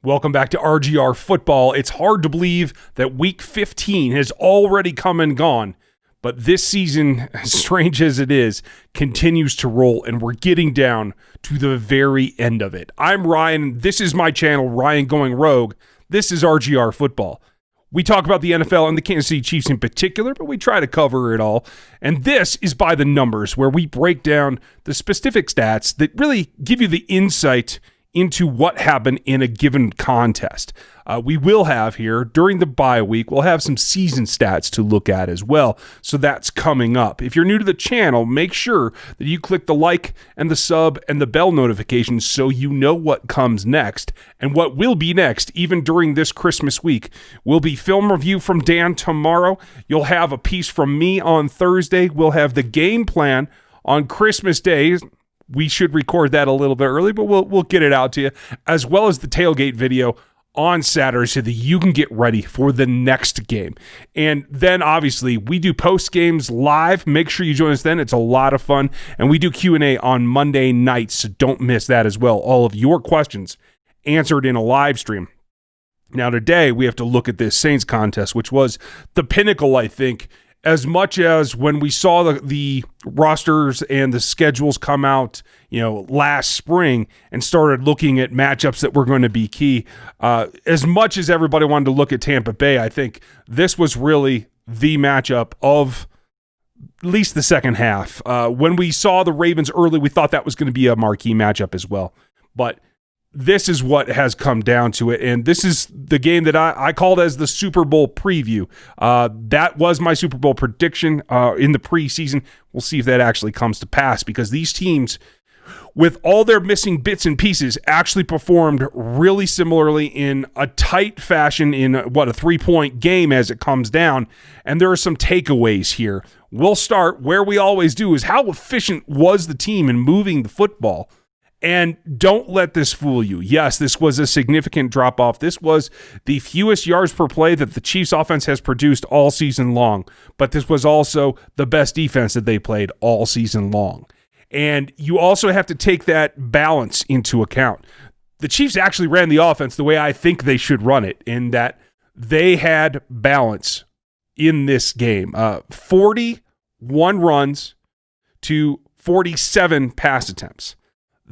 Welcome back to RGR Football. It's hard to believe that Week 15 has already come and gone, but this season, as strange as it is, continues to roll, and we're getting down to the very end of it. I'm Ryan. This is my channel, Ryan Going Rogue. This is RGR Football. We talk about the NFL and the Kansas City Chiefs in particular, but we try to cover it all. And this is By the Numbers, where we break down the specific stats that really give you the insight into what happened in a given contest. We will have here, during the bye week, we'll have some season stats to look at as well. So that's coming up. If you're new to the channel, make sure that you click the like and the sub and the bell notifications so you know what comes next. And what will be next, even during this Christmas week, will be film review from Dan tomorrow. You'll have a piece from me on Thursday. We'll have the game plan on Christmas Day. We should record that a little bit early, but we'll get it out to you, as well as the tailgate video on Saturday so that you can get ready for the next game. And then obviously we do post games live. Make sure you join us then. It's a lot of fun. And we do Q&A on Monday nights, so don't miss that as well. All of your questions answered in a live stream. Now today we have to look at this Saints contest, which was the pinnacle, I think, as much as when we saw the rosters and the schedules come out, last spring and started looking at matchups that were going to be key. As much as everybody wanted to look at Tampa Bay, I think this was really the matchup of at least the second half. When we saw the Ravens early, we thought that was going to be a marquee matchup as well. But this is what has come down to it, and this is the game that I called as the Super Bowl preview. That was my Super Bowl prediction in the preseason. We'll see if that actually comes to pass, because these teams, with all their missing bits and pieces, actually performed really similarly in a tight fashion in a 3-point game as it comes down, and there are some takeaways here. We'll start where we always do, is how efficient was the team in moving the football? And don't let this fool you. Yes, this was a significant drop-off. This was the fewest yards per play that the Chiefs offense has produced all season long. But this was also the best defense that they played all season long. And you also have to take that balance into account. The Chiefs actually ran the offense the way I think they should run it, in that they had balance in this game. 41 runs to 47 pass attempts.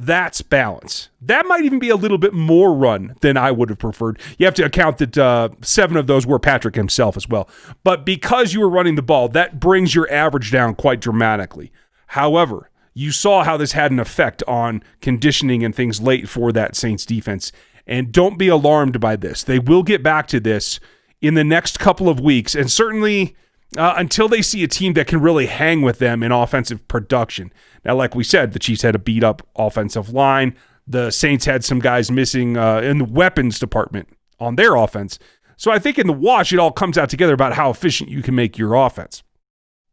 That's balance. That might even be a little bit more run than I would have preferred. You have to account that 7 of those were Patrick himself as well. But because you were running the ball, that brings your average down quite dramatically. However, you saw how this had an effect on conditioning and things late for that Saints defense. And don't be alarmed by this. They will get back to this in the next couple of weeks, and certainly until they see a team that can really hang with them in offensive production. Now, like we said, the Chiefs had a beat-up offensive line. The Saints had some guys missing in the weapons department on their offense. So I think in the wash, it all comes out together about how efficient you can make your offense.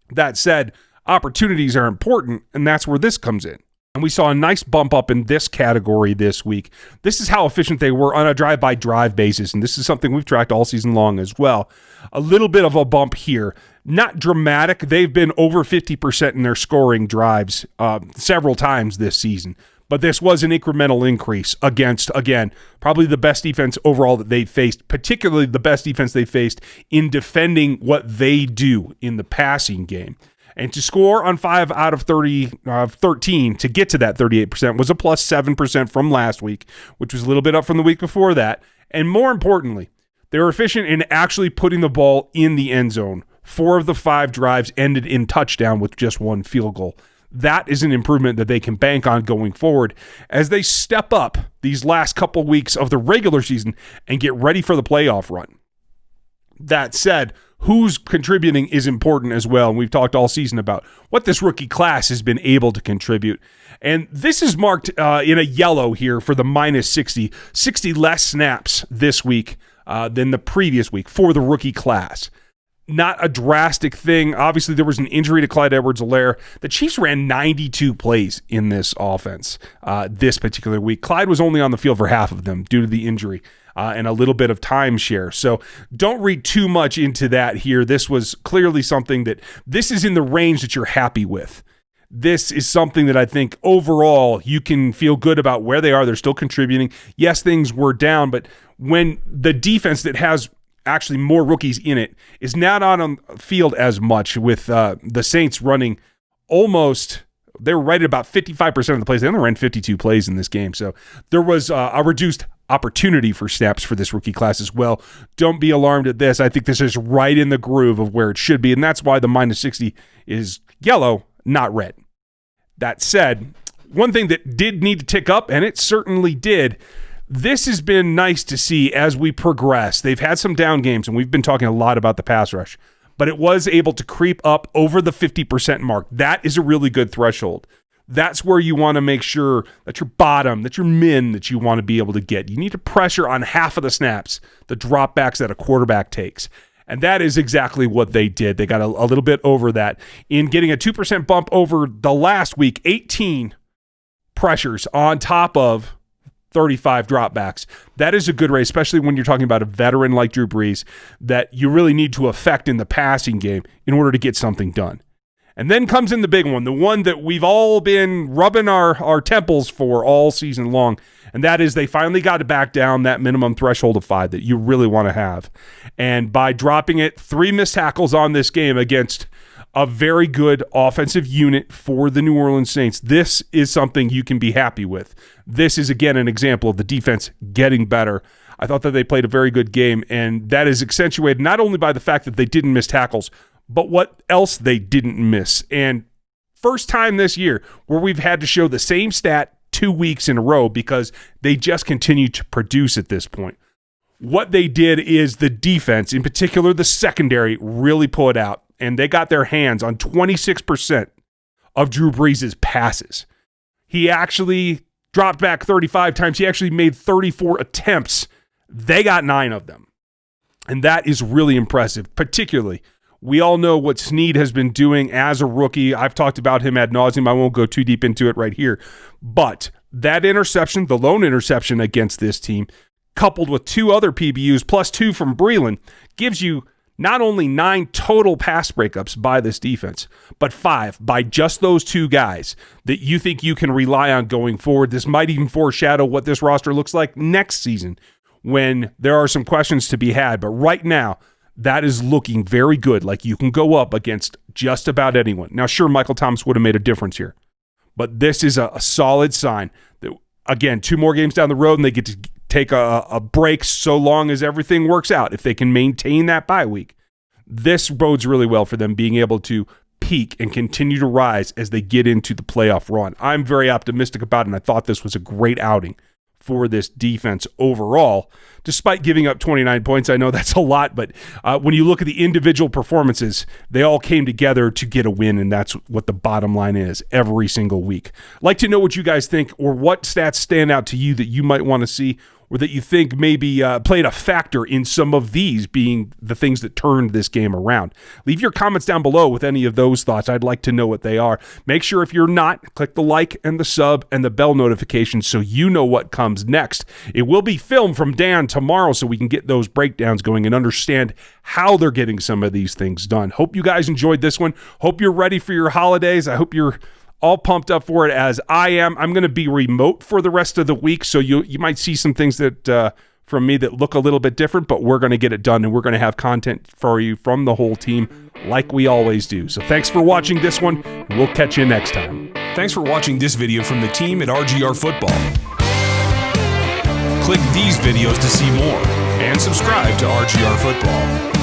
That said, opportunities are important, and that's where this comes in. And we saw a nice bump up in this category this week. This is how efficient they were on a drive-by-drive basis, and this is something we've tracked all season long as well. A little bit of a bump here. Not dramatic. They've been over 50% in their scoring drives several times this season. But this was an incremental increase against, again, probably the best defense overall that they've faced, particularly the best defense they faced in defending what they do in the passing game. And to score on 5 out of 13 to get to that 38% was a plus 7% from last week, which was a little bit up from the week before that. And more importantly, they were efficient in actually putting the ball in the end zone. 4 of the 5 drives ended in touchdown with just 1 field goal. That is an improvement that they can bank on going forward as they step up these last couple weeks of the regular season and get ready for the playoff run. That said, who's contributing is important as well, and we've talked all season about what this rookie class has been able to contribute. And this is marked in a yellow here for the minus 60 less snaps this week than the previous week for the rookie class. Not a drastic thing. Obviously, there was an injury to Clyde Edwards-Helaire. The Chiefs ran 92 plays in this offense this particular week. Clyde was only on the field for half of them due to the injury and a little bit of timeshare. So don't read too much into that here. This was clearly something that this is in the range that you're happy with. This is something that I think overall you can feel good about where they are. They're still contributing. Yes, things were down, but when the defense that has actually more rookies in it is not on the field as much, with the Saints running almost, they were right at about 55% of the plays. They only ran 52 plays in this game. So there was a reduced opportunity for snaps for this rookie class as well. Don't be alarmed at this. I think this is right in the groove of where it should be, and that's why the minus 60 is yellow, not red. That said, one thing that did need to tick up, and it certainly did, this has been nice to see as we progress. They've had some down games, and we've been talking a lot about the pass rush, but it was able to creep up over the 50% mark. That is a really good threshold. That's where you want to make sure that your bottom, that your min that you want to be able to get. You need to pressure on half of the snaps, the dropbacks that a quarterback takes. And that is exactly what they did. They got a little bit over that in getting a 2% bump over the last week, 18 pressures on top of 35 dropbacks. That is a good rate, especially when you're talking about a veteran like Drew Brees that you really need to affect in the passing game in order to get something done. And then comes in the big one, the one that we've all been rubbing our temples for all season long, and that is they finally got to back down that minimum threshold of 5 that you really want to have. And by dropping it, 3 missed tackles on this game against a very good offensive unit for the New Orleans Saints, this is something you can be happy with. This is, again, an example of the defense getting better. I thought that they played a very good game, and that is accentuated not only by the fact that they didn't miss tackles, but what else they didn't miss. And first time this year where we've had to show the same stat 2 weeks in a row because they just continue to produce at this point. What they did is the defense, in particular the secondary, really pulled out, and they got their hands on 26% of Drew Brees' passes. He actually dropped back 35 times. He actually made 34 attempts. They got 9 of them. And that is really impressive, particularly we all know what Snead has been doing as a rookie. I've talked about him ad nauseum. I won't go too deep into it right here. But that interception, the lone interception against this team, coupled with 2 other PBUs plus 2 from Breeland, gives you not only 9 total pass breakups by this defense, but 5 by just those 2 guys that you think you can rely on going forward. This might even foreshadow what this roster looks like next season when there are some questions to be had. But right now, that is looking very good, like you can go up against just about anyone. Now, sure, Michael Thomas would have made a difference here, but this is a solid sign that, again, 2 more games down the road and they get to take a break so long as everything works out. If they can maintain that bye week, this bodes really well for them being able to peak and continue to rise as they get into the playoff run. I'm very optimistic about it, and I thought this was a great outing for this defense overall, despite giving up 29 points. I know that's a lot, but when you look at the individual performances, they all came together to get a win, and that's what the bottom line is every single week. I'd like to know what you guys think, or what stats stand out to you that you might want to see, or that you think maybe played a factor in some of these being the things that turned this game around. Leave your comments down below with any of those thoughts. I'd like to know what they are. Make sure if you're not, click the like and the sub and the bell notification so you know what comes next. It will be filmed from Dan tomorrow so we can get those breakdowns going and understand how they're getting some of these things done. Hope you guys enjoyed this one. Hope you're ready for your holidays. I hope you're all pumped up for it as I am. I'm going to be remote for the rest of the week, so you might see some things that from me that look a little bit different, but we're going to get it done, and we're going to have content for you from the whole team like we always do. So thanks for watching this one, and we'll catch you next time. Thanks for watching this video from the team at RGR Football. Click these videos to see more, and subscribe to RGR Football.